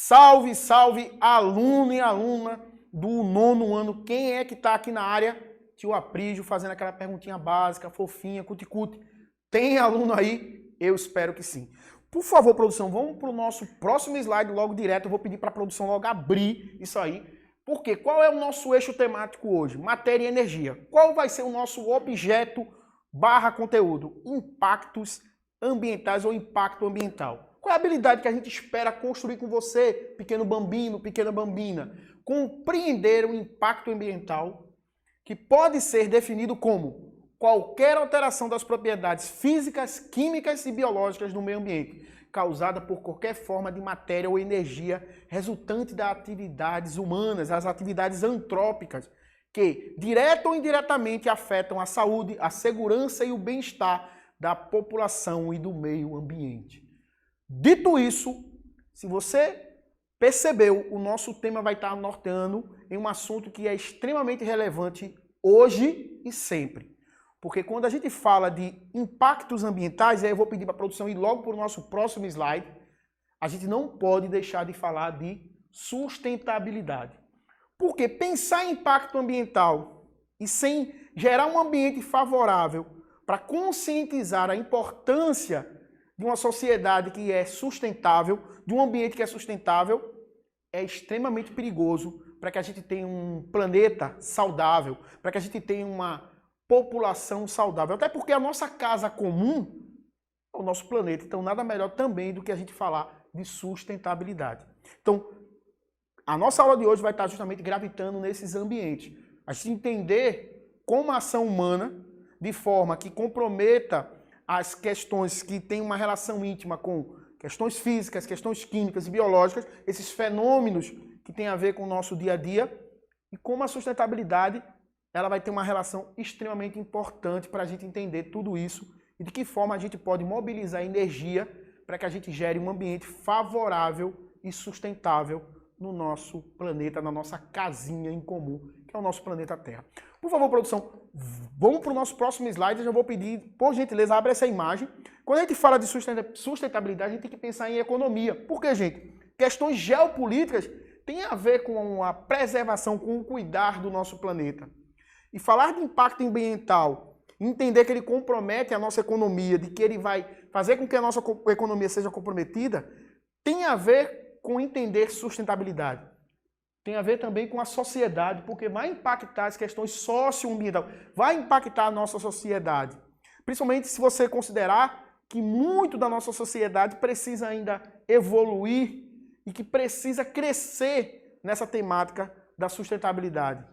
Salve, salve, aluno e aluna do 9º ano. Quem é que está aqui na área? Tio Aprígio fazendo aquela perguntinha básica, fofinha, cuticute. Tem aluno aí? Eu espero que sim. Por favor, produção, vamos para o nosso próximo slide logo direto. Eu vou pedir para a produção logo abrir isso aí. Por quê? Qual é o nosso eixo temático hoje? Matéria e energia. Qual vai ser o nosso objeto / conteúdo? Impactos ambientais ou impacto ambiental. Qual é a habilidade que a gente espera construir com você, pequeno bambino, pequena bambina? Compreender o impacto ambiental, que pode ser definido como qualquer alteração das propriedades físicas, químicas e biológicas do meio ambiente, causada por qualquer forma de matéria ou energia resultante das atividades humanas, as atividades antrópicas, que, direta ou indiretamente, afetam a saúde, a segurança e o bem-estar da população e do meio ambiente. Dito isso, se você percebeu, o nosso tema vai estar norteando em um assunto que é extremamente relevante hoje e sempre. Porque quando a gente fala de impactos ambientais, aí eu vou pedir para a produção ir logo para o nosso próximo slide, a gente não pode deixar de falar de sustentabilidade. Porque pensar em impacto ambiental e sem gerar um ambiente favorável para conscientizar a importância de uma sociedade que é sustentável, de um ambiente que é sustentável, é extremamente perigoso para que a gente tenha um planeta saudável, para que a gente tenha uma população saudável. Até porque a nossa casa comum é o nosso planeta. Então, nada melhor também do que a gente falar de sustentabilidade. Então, a nossa aula de hoje vai estar justamente gravitando nesses ambientes. A gente entender como a ação humana, de forma que comprometa as questões que têm uma relação íntima com questões físicas, questões químicas e biológicas, esses fenômenos que têm a ver com o nosso dia a dia, e como a sustentabilidade ela vai ter uma relação extremamente importante para a gente entender tudo isso e de que forma a gente pode mobilizar energia para que a gente gere um ambiente favorável e sustentável no nosso planeta, na nossa casinha em comum, que é o nosso planeta Terra. Por favor, produção, vamos para o nosso próximo slide. Eu já vou pedir, por gentileza, abre essa imagem. Quando a gente fala de sustentabilidade, a gente tem que pensar em economia. Por quê, gente? Questões geopolíticas têm a ver com a preservação, com o cuidar do nosso planeta. E falar de impacto ambiental, entender que ele compromete a nossa economia, de que ele vai fazer com que a nossa economia seja comprometida, tem a ver com entender sustentabilidade. Tem a ver também com a sociedade, porque vai impactar as questões socioambientais, vai impactar a nossa sociedade. Principalmente se você considerar que muito da nossa sociedade precisa ainda evoluir e que precisa crescer nessa temática da sustentabilidade.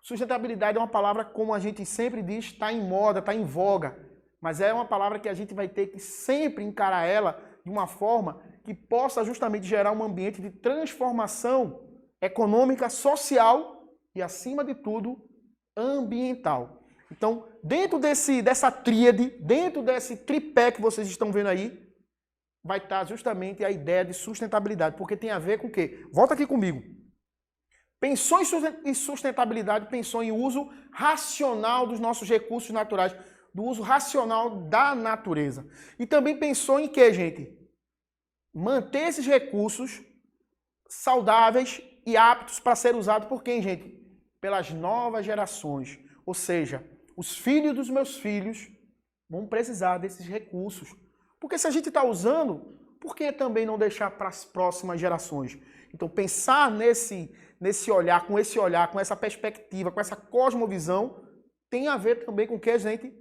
Sustentabilidade é uma palavra, como a gente sempre diz, está em moda, está em voga, mas é uma palavra que a gente vai ter que sempre encarar ela de uma forma que possa justamente gerar um ambiente de transformação econômica, social e, acima de tudo, ambiental. Então, dentro dessa tríade, dentro desse tripé que vocês estão vendo aí, vai estar justamente a ideia de sustentabilidade, porque tem a ver com o quê? Volta aqui comigo. Pensou em sustentabilidade, pensou em uso racional dos nossos recursos naturais, do uso racional da natureza. E também pensou em quê, gente? Manter esses recursos saudáveis e aptos para ser usados por quem, gente? Pelas novas gerações. Ou seja, os filhos dos meus filhos vão precisar desses recursos. Porque se a gente está usando, por que também não deixar para as próximas gerações? Então, pensar nesse olhar, com essa perspectiva, com essa cosmovisão, tem a ver também com o que, gente?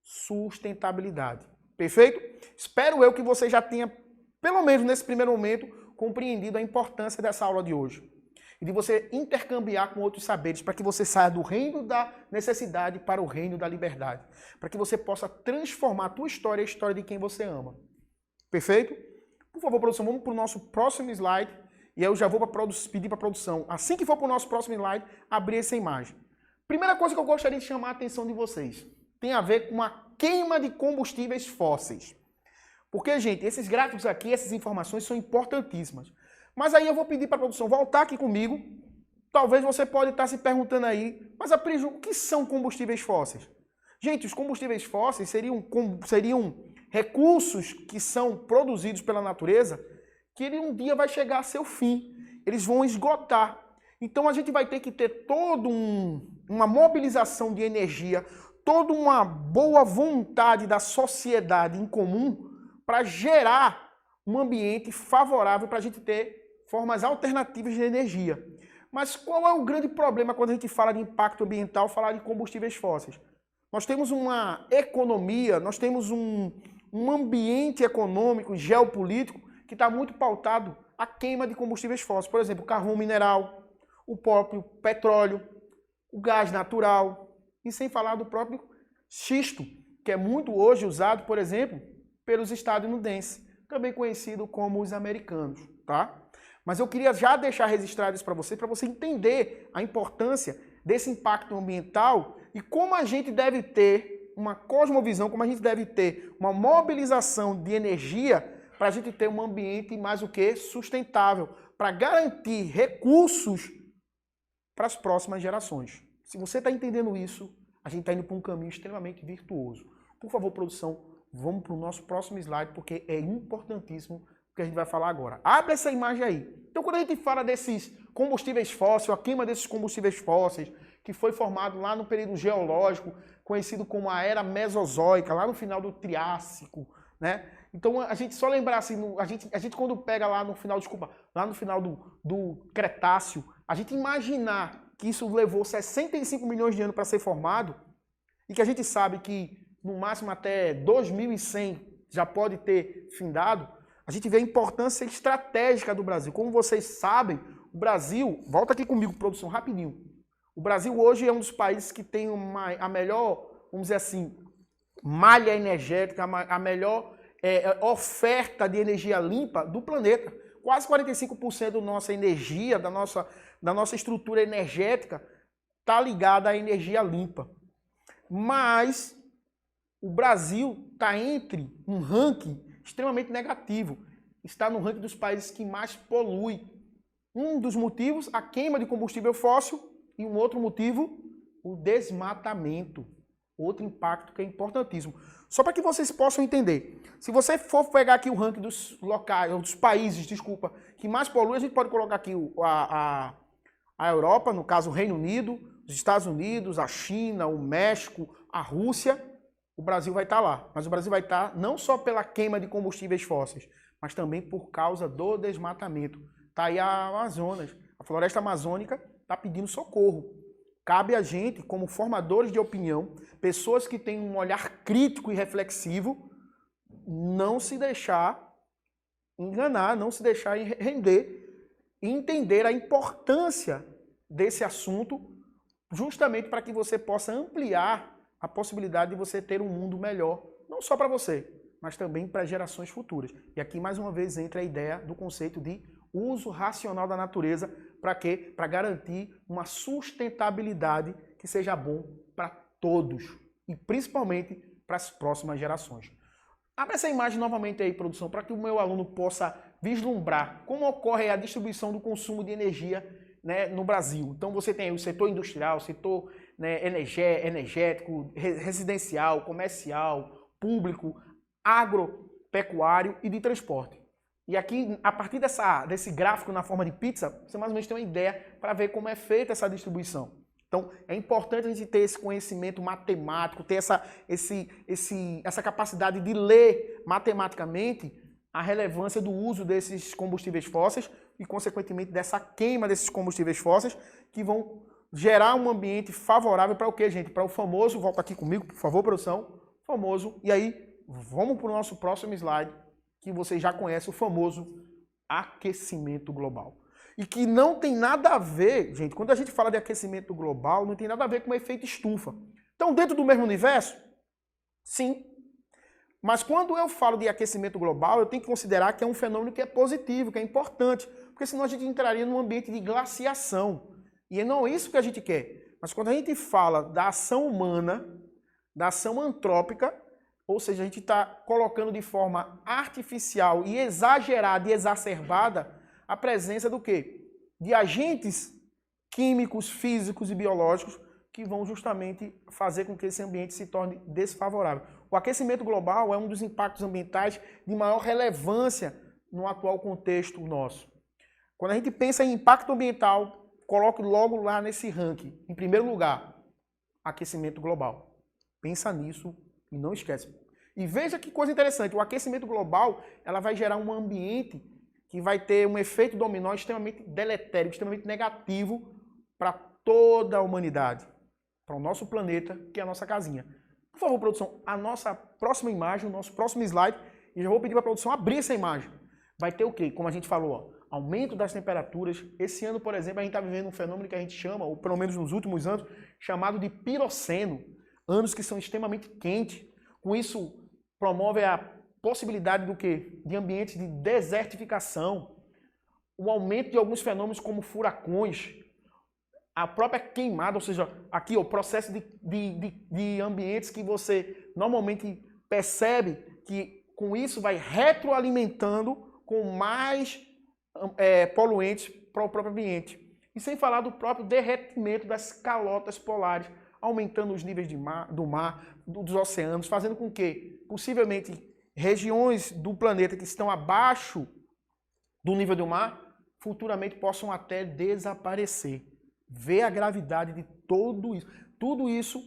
Sustentabilidade. Perfeito? Espero eu que você já tenha, pelo menos nesse primeiro momento, compreendido a importância dessa aula de hoje. E de você intercambiar com outros saberes, para que você saia do reino da necessidade para o reino da liberdade. Para que você possa transformar a tua história e a história de quem você ama. Perfeito? Por favor, produção, vamos para o nosso próximo slide. E eu já vou pedir para a produção, assim que for para o nosso próximo slide, abrir essa imagem. Primeira coisa que eu gostaria de chamar a atenção de vocês tem a ver com a queima de combustíveis fósseis. Porque, gente, esses gráficos aqui, essas informações são importantíssimas. Mas aí eu vou pedir para a produção voltar aqui comigo. Talvez você pode estar se perguntando aí, mas Aprígio, o que são combustíveis fósseis? Gente, os combustíveis fósseis seriam recursos que são produzidos pela natureza que ele um dia vai chegar a seu fim. Eles vão esgotar. Então a gente vai ter que ter toda uma mobilização de energia, toda uma boa vontade da sociedade em comum para gerar um ambiente favorável para a gente ter formas alternativas de energia. Mas qual é o grande problema quando a gente fala de impacto ambiental, falar de combustíveis fósseis? Nós temos uma economia, nós temos um ambiente econômico, geopolítico, que está muito pautado à queima de combustíveis fósseis. Por exemplo, o carvão mineral, o próprio petróleo, o gás natural, e sem falar do próprio xisto, que é muito hoje usado, por exemplo, pelos estadunidenses, também conhecido como os americanos, tá? Mas eu queria já deixar registrado isso para você entender a importância desse impacto ambiental e como a gente deve ter uma cosmovisão, como a gente deve ter uma mobilização de energia para a gente ter um ambiente mais o que? Sustentável, para garantir recursos para as próximas gerações. Se você está entendendo isso, a gente está indo para um caminho extremamente virtuoso. Por favor, produção, vamos para o nosso próximo slide, porque é importantíssimo o que a gente vai falar agora. Abre essa imagem aí. Então, quando a gente fala desses combustíveis fósseis, a queima desses combustíveis fósseis, que foi formado lá no período geológico, conhecido como a Era Mesozoica, lá no final do Triássico, né? Então, a gente só lembrar assim, a gente quando pega lá no final, lá no final do Cretáceo, a gente imaginar que isso levou 65 milhões de anos para ser formado e que a gente sabe que no máximo até 2100 já pode ter findado, a gente vê a importância estratégica do Brasil. Como vocês sabem, o Brasil, volta aqui comigo, produção, rapidinho. O Brasil hoje é um dos países que tem a melhor, vamos dizer assim, malha energética, a melhor oferta de energia limpa do planeta. Quase 45% da nossa energia, da nossa estrutura energética, está ligada à energia limpa. Mas o Brasil está entre um ranking extremamente negativo. Está no ranking dos países que mais poluem. Um dos motivos, a queima de combustível fóssil, e um outro motivo, o desmatamento. Outro impacto que é importantíssimo. Só para que vocês possam entender. Se você for pegar aqui o ranking dos locais, dos países, desculpa, que mais poluem, a gente pode colocar aqui a Europa, no caso o Reino Unido, os Estados Unidos, a China, o México, a Rússia. O Brasil vai estar lá. Mas o Brasil vai estar não só pela queima de combustíveis fósseis, mas também por causa do desmatamento. Está aí a Amazonas. A floresta amazônica está pedindo socorro. Cabe a gente, como formadores de opinião, pessoas que têm um olhar crítico e reflexivo, não se deixar enganar, não se deixar render e entender a importância desse assunto, justamente para que você possa ampliar a possibilidade de você ter um mundo melhor, não só para você, mas também para gerações futuras. E aqui, mais uma vez, entra a ideia do conceito de uso racional da natureza. Para quê? Para garantir uma sustentabilidade que seja bom para todos e principalmente para as próximas gerações. Abre essa imagem novamente aí, produção, para que o meu aluno possa vislumbrar como ocorre a distribuição do consumo de energia, né, no Brasil. Então você tem o setor industrial, o setor, né, energético, residencial, comercial, público, agropecuário e de transporte. E aqui, a partir desse gráfico na forma de pizza, você mais ou menos tem uma ideia para ver como é feita essa distribuição. Então, é importante a gente ter esse conhecimento matemático, ter essa capacidade de ler matematicamente a relevância do uso desses combustíveis fósseis e, consequentemente, dessa queima desses combustíveis fósseis que vão gerar um ambiente favorável para o quê, gente? Para o famoso, volta aqui comigo, por favor, produção, famoso, e aí vamos para o nosso próximo slide, que vocês já conhecem, o famoso aquecimento global. E que não tem nada a ver, gente, quando a gente fala de aquecimento global, não tem nada a ver com o efeito estufa. Então, dentro do mesmo universo? Sim. Mas quando eu falo de aquecimento global, eu tenho que considerar que é um fenômeno que é positivo, que é importante, porque senão a gente entraria num ambiente de glaciação. E não é isso que a gente quer. Mas quando a gente fala da ação humana, da ação antrópica, ou seja, a gente está colocando de forma artificial e exagerada e exacerbada a presença do quê? De agentes químicos, físicos e biológicos que vão justamente fazer com que esse ambiente se torne desfavorável. O aquecimento global é um dos impactos ambientais de maior relevância no atual contexto nosso. Quando a gente pensa em impacto ambiental, coloque logo lá nesse ranking. Em primeiro lugar, aquecimento global. Pensa nisso e não esquece. E veja que coisa interessante, o aquecimento global ela vai gerar um ambiente que vai ter um efeito dominó extremamente deletério, extremamente negativo para toda a humanidade, para o nosso planeta, que é a nossa casinha. Por favor, produção, a nossa próxima imagem, o nosso próximo slide, e já vou pedir para a produção abrir essa imagem. Vai ter o quê? Como a gente falou, ó, aumento das temperaturas. Esse ano, por exemplo, a gente está vivendo um fenômeno que a gente chama, ou pelo menos nos últimos anos, chamado de piroceno. Anos que são extremamente quentes. Com isso, promove a possibilidade do quê? De ambientes de desertificação, o aumento de alguns fenômenos como furacões, a própria queimada, ou seja, aqui o processo de ambientes que você normalmente percebe que com isso vai retroalimentando com mais poluentes para o próprio ambiente. E sem falar do próprio derretimento das calotas polares, aumentando os níveis do mar, dos oceanos, fazendo com que, possivelmente, regiões do planeta que estão abaixo do nível do mar, futuramente possam até desaparecer. Vê a gravidade de tudo isso. Tudo isso,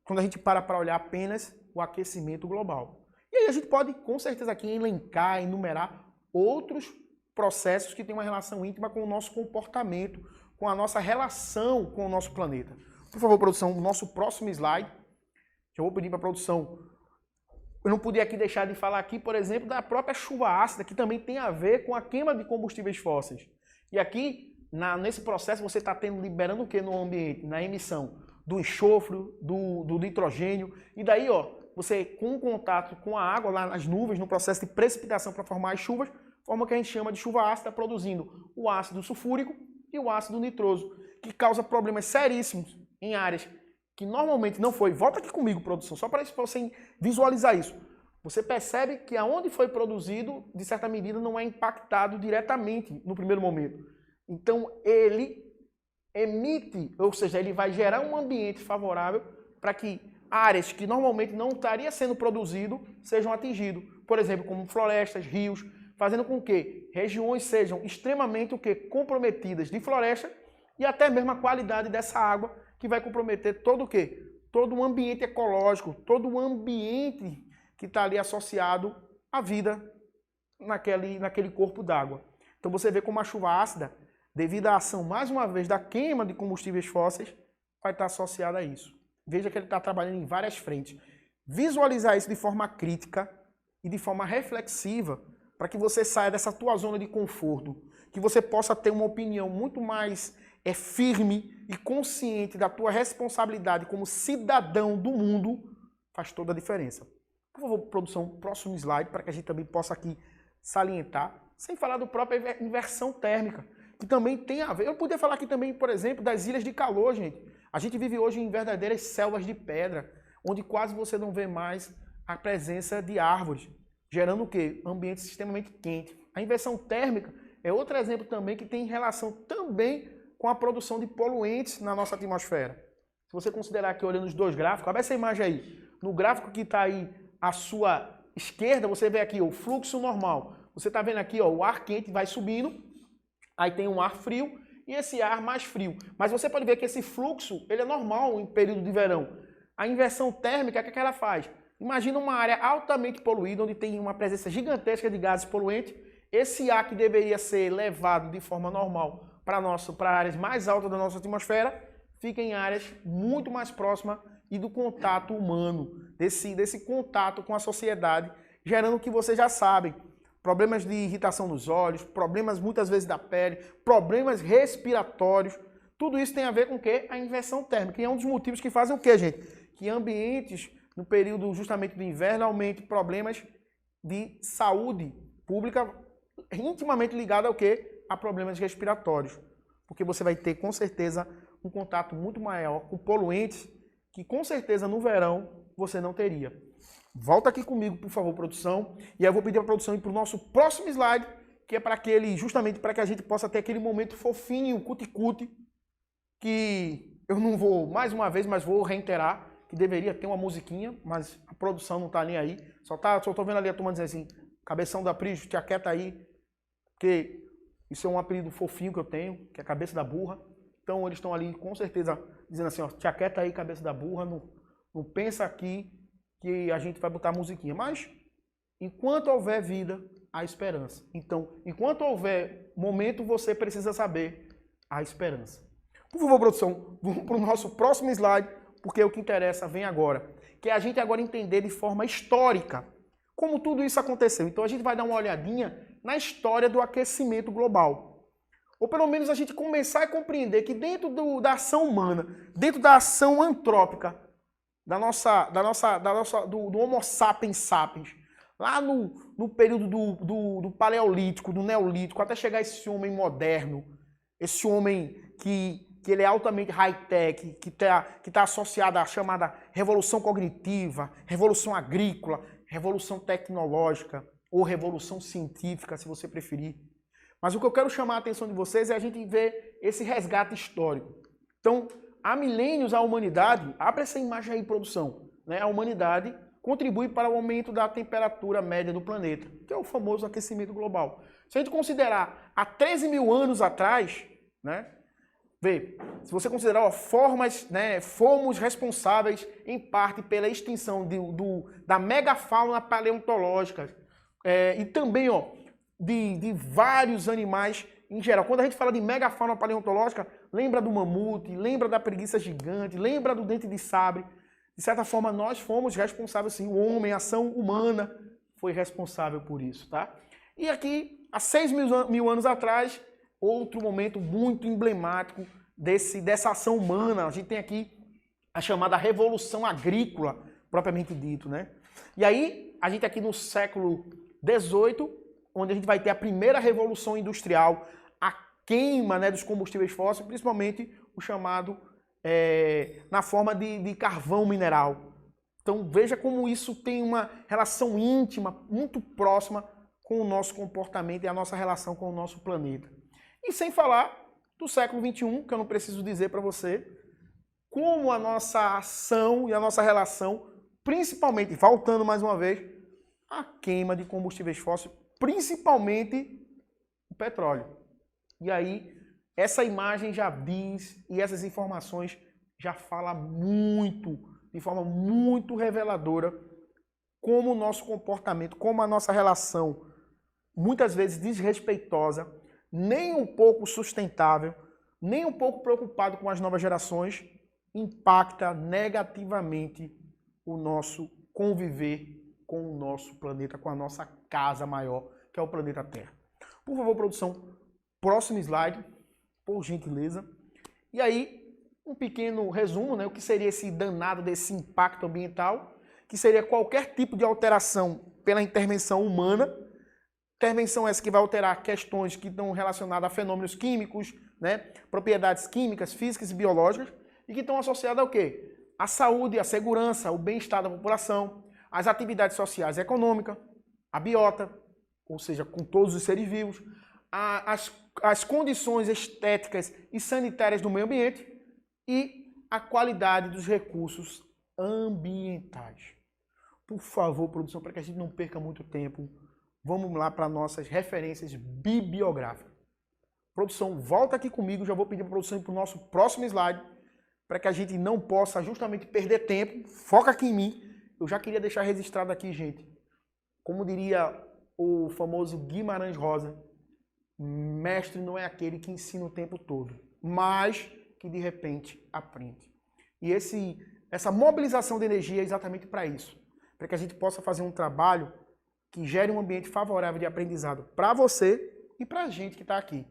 quando a gente para olhar apenas o aquecimento global. E aí a gente pode, com certeza, aqui elencar, enumerar outros processos que têm uma relação íntima com o nosso comportamento, com a nossa relação com o nosso planeta. Por favor, produção, o nosso próximo slide. Eu vou pedir para a produção. Eu não podia aqui deixar de falar aqui, por exemplo, da própria chuva ácida, que também tem a ver com a queima de combustíveis fósseis. E aqui, nesse processo, você está liberando o que no ambiente? Na emissão do enxofre, do nitrogênio. E daí, ó, você, com contato com a água lá nas nuvens, no processo de precipitação para formar as chuvas, forma o que a gente chama de chuva ácida, produzindo o ácido sulfúrico e o ácido nitroso, que causa problemas seríssimos em áreas que normalmente não foi. Volta aqui comigo, produção, só para você visualizar isso. Você percebe que aonde foi produzido, de certa medida, não é impactado diretamente no primeiro momento. Então, ele emite, ou seja, ele vai gerar um ambiente favorável para que áreas que normalmente não estaria sendo produzido sejam atingidas. Por exemplo, como florestas, rios, fazendo com que regiões sejam extremamente comprometidas de floresta e até mesmo a qualidade dessa água, que vai comprometer todo o quê? Todo o ambiente ecológico, todo o ambiente que está ali associado à vida naquele corpo d'água. Então você vê como a chuva ácida, devido à ação, mais uma vez, da queima de combustíveis fósseis, vai estar associada a isso. Veja que ele está trabalhando em várias frentes. Visualizar isso de forma crítica e de forma reflexiva, para que você saia dessa tua zona de conforto, que você possa ter uma opinião muito mais firme e consciente da tua responsabilidade como cidadão do mundo, faz toda a diferença. Por favor, produção, próximo slide, para que a gente também possa aqui salientar, sem falar do própria inversão térmica, que também tem a ver. Eu poderia falar aqui também, por exemplo, das ilhas de calor, gente. A gente vive hoje em verdadeiras selvas de pedra, onde quase você não vê mais a presença de árvores, gerando o quê? Ambientes extremamente quentes. A inversão térmica é outro exemplo também que tem relação também com a produção de poluentes na nossa atmosfera. Se você considerar aqui, olhando os dois gráficos, olha essa imagem aí. No gráfico que está aí à sua esquerda, você vê aqui o fluxo normal. Você está vendo aqui, ó, o ar quente vai subindo, aí tem um ar frio e esse ar mais frio. Mas você pode ver que esse fluxo ele é normal em período de verão. A inversão térmica, o que ela faz? Imagina uma área altamente poluída, onde tem uma presença gigantesca de gases poluentes. Esse ar que deveria ser levado de forma normal para áreas mais altas da nossa atmosfera, fica em áreas muito mais próximas e do contato humano, desse contato com a sociedade, gerando o que vocês já sabem, problemas de irritação nos olhos, problemas muitas vezes da pele, problemas respiratórios, tudo isso tem a ver com o quê? A inversão térmica, e é um dos motivos que fazem o quê, gente? Que ambientes, no período justamente do inverno, aumentem problemas de saúde pública, intimamente ligado ao quê? A problemas respiratórios, porque você vai ter com certeza um contato muito maior com poluentes que com certeza no verão você não teria. Volta aqui comigo, por favor, produção, e aí eu vou pedir a produção ir para o nosso próximo slide, que é para justamente para que a gente possa ter aquele momento fofinho, cuti-cuti, que eu não vou mais uma vez, mas vou reiterar que deveria ter uma musiquinha, mas a produção não está nem aí. Só tô vendo ali a turma dizendo assim, cabeção da Prígio, te aquieta aí. porque isso é um apelido fofinho que eu tenho, que é cabeça da burra. Então eles estão ali com certeza dizendo assim, ó, te aquieta aí, cabeça da burra, não pensa aqui que a gente vai botar musiquinha. Mas, enquanto houver vida, há esperança. Então, enquanto houver momento, você precisa saber a esperança. Por favor, produção, vamos para o nosso próximo slide, porque o que interessa vem agora. Que é a gente agora entender de forma histórica como tudo isso aconteceu. Então a gente vai dar uma olhadinha na história do aquecimento global. Ou pelo menos a gente começar a compreender que dentro da ação humana, dentro da ação antrópica, do Homo sapiens sapiens, lá no período do Paleolítico, do Neolítico, até chegar esse homem moderno, esse homem que ele é altamente high-tech, que tá associado à chamada revolução cognitiva, revolução agrícola, revolução tecnológica ou revolução científica, se você preferir. Mas o que eu quero chamar a atenção de vocês é a gente ver esse resgate histórico. Então, há milênios a humanidade, abre essa imagem aí, produção, né? A humanidade contribui para o aumento da temperatura média do planeta, que é o famoso aquecimento global. Se a gente considerar há 13 mil anos atrás, né? Vê, se você considerar, ó, fomos responsáveis em parte pela extinção da megafauna paleontológica e também, ó, de vários animais em geral. Quando a gente fala de megafauna paleontológica, lembra do mamute, lembra da preguiça gigante, lembra do dente de sabre. De certa forma, nós fomos responsáveis, sim. O homem, a ação humana, foi responsável por isso, tá? E aqui, há 6 mil anos atrás, outro momento muito emblemático dessa ação humana. A gente tem aqui a chamada Revolução Agrícola, propriamente dito, né? E aí, a gente aqui no século XVIII, onde a gente vai ter a primeira Revolução Industrial, a queima, né, dos combustíveis fósseis, principalmente o chamado na forma de carvão mineral. Então veja como isso tem uma relação íntima, muito próxima com o nosso comportamento e a nossa relação com o nosso planeta. E sem falar do século XXI, que eu não preciso dizer para você, como a nossa ação e a nossa relação, principalmente, voltando mais uma vez, a queima de combustíveis fósseis, principalmente o petróleo. E aí, essa imagem já diz, e essas informações já falam muito, de forma muito reveladora, como o nosso comportamento, como a nossa relação, muitas vezes desrespeitosa, nem um pouco sustentável, nem um pouco preocupado com as novas gerações, impacta negativamente o nosso conviver com o nosso planeta, com a nossa casa maior, que é o planeta Terra. Por favor, produção, próximo slide, por gentileza. E aí, um pequeno resumo, né? O que seria esse danado desse impacto ambiental, que seria qualquer tipo de alteração pela intervenção humana. Intervenção essa que vai alterar questões que estão relacionadas a fenômenos químicos, né? Propriedades químicas, físicas e biológicas, e que estão associadas ao quê? A saúde, a segurança, o bem-estar da população, as atividades sociais e econômicas, a biota, ou seja, com todos os seres vivos, as condições estéticas e sanitárias do meio ambiente e a qualidade dos recursos ambientais. Por favor, produção, para que a gente não perca muito tempo, vamos lá para nossas referências bibliográficas. Produção, volta aqui comigo, já vou pedir para a produção ir para o nosso próximo slide, para que a gente não possa justamente perder tempo. Foca aqui em mim. Eu já queria deixar registrado aqui, gente, como diria o famoso Guimarães Rosa, mestre não é aquele que ensina o tempo todo, mas que de repente aprende. E essa mobilização de energia é exatamente para isso, para que a gente possa fazer um trabalho que gere um ambiente favorável de aprendizado para você e para a gente que está aqui.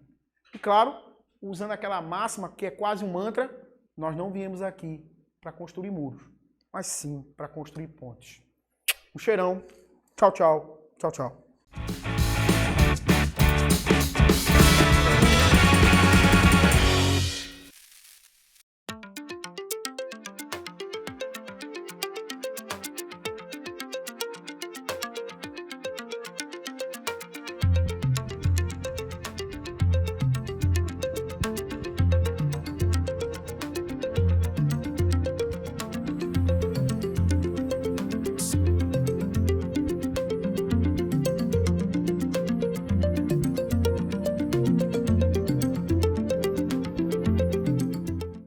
E claro, usando aquela máxima que é quase um mantra, nós não viemos aqui para construir muros, mas sim para construir pontes. Um cheirão. Tchau, tchau. Tchau, tchau.